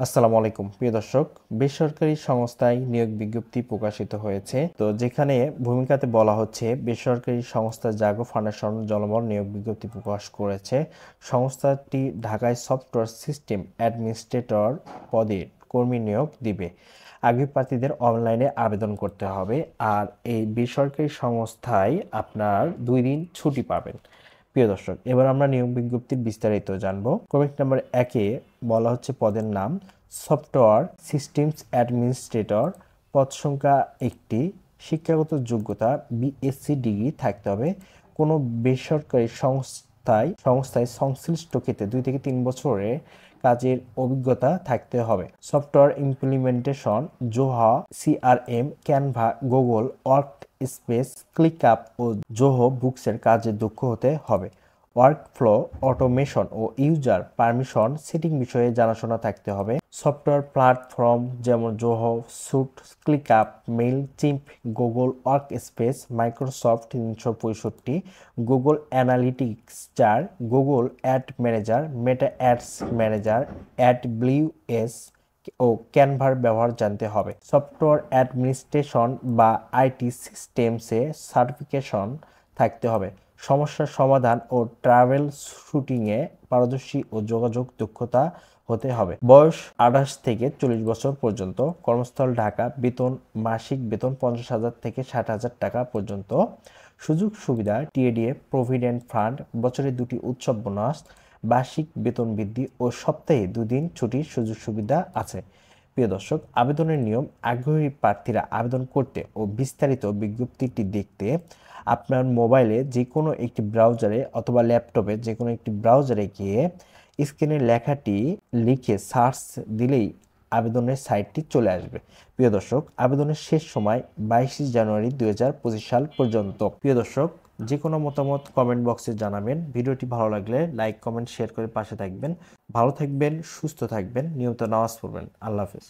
আসসালামু আলাইকুম প্রিয় দর্শক। বেসরকারি সংস্থায় নিয়োগ বিজ্ঞপ্তি প্রকাশিত হয়েছে। তো যেখানে ভূমিকাতে বলা হচ্ছে বেসরকারি সংস্থা জাগো ফাউন্ডেশন জলমল নিয়োগ বিজ্ঞপ্তি প্রকাশ করেছে। সংস্থাটি ঢাকায় সফটওয়্যার সিস্টেম অ্যাডমিনিস্ট্রেটর পদে কর্মী নিয়োগ দিবে। আগ্রহী প্রার্থীদের অনলাইনে আবেদন করতে হবে। আর এই বেসরকারি সংস্থায় আপনার 2 দিন ছুটি পাবেন। প্রিয় দর্শক, এবার আমরা নিয়োগ বিজ্ঞপ্তির বিস্তারিত জানবো। কমেন্ট নাম্বার 1-এ বলা হচ্ছে পদের নাম সফটওয়্যার সিস্টেমস অ্যাডমিনিস্ট্রেটর, পদ সংখ্যা 1টি, শিক্ষাগত যোগ্যতা বিএসসি ডিগ্রি থাকতে হবে। কোনো বেসরকারি সংস্থায় সংশ্লিষ্ট ক্ষেত্রে 2 থেকে 3 বছরের কাজের অভিজ্ঞতা থাকতে হবে। Software implementation, Zoho, CRM, Canva, Google workspace, ClickUp ও জোহো বুকসের কাজে দক্ষ হতে হবে। ওয়ার্কফ্লো অটোমেশন ও ইউজার পারমিশন সেটিং বিষয়ে জানাশোনা থাকতে হবে। সফটওয়্যার প্ল্যাটফর্ম যেমন Zoho, suite, ClickUp, Mailchimp, Google workspace, Microsoft 365, Google Analytics 4, Google Ad Manager, Meta Ads Manager, অ্যাডব্লিউএস ও ক্যানভার ব্যবহার জানতে হবে। সফটওয়্যার অ্যাডমিনিস্ট্রেশন বা আইটি সিস্টেমসে সার্টিফিকেশন থাকতে হবে। সমস্যার সমাধান ও ট্রাভেল শুটিংয়ে পারদর্শী ও যোগাযোগ দক্ষতা হতে হবে। বয়স 28 থেকে 40 বছর পর্যন্ত। কর্মস্থল ঢাকা। বেতন মাসিক বেতন 50,000 থেকে 60,000 টাকা পর্যন্ত। সুযোগ সুবিধা টিএডিএ, প্রভিডেন্ট ফান্ড, বছরে 2টি উৎসব বোনাস, বার্ষিক বেতন বৃদ্ধি ও সপ্তাহে 2 দিন ছুটির সুযোগ সুবিধা আছে। প্রিয় দর্শক, আবেদনের নিয়ম। আগ্রহী প্রার্থীরা আবেদন করতে ও বিস্তারিত বিজ্ঞপ্তিটি দেখতে আপনার মোবাইলে যে কোনো একটি ব্রাউজারে অথবা ল্যাপটপে যে কোনো একটি ব্রাউজারে গিয়ে স্ক্রিনের লেখাটি লিখে সার্চ দিলেই আবেদনের সাইটটি চলে আসবে। প্রিয় দর্শক, আবেদনের শেষ সময় 22 জানুয়ারি 2025 সাল পর্যন্ত। প্রিয় দর্শক, যে কোনো মতামত কমেন্ট বক্সে জানাবেন। ভিডিওটি ভালো লাগলে লাইক, কমেন্ট, শেয়ার করে পাশে থাকবেন। ভালো থাকবেন, সুস্থ থাকবেন, নিয়মিত নামাজ পড়বেন। আল্লাহ হাফেজ।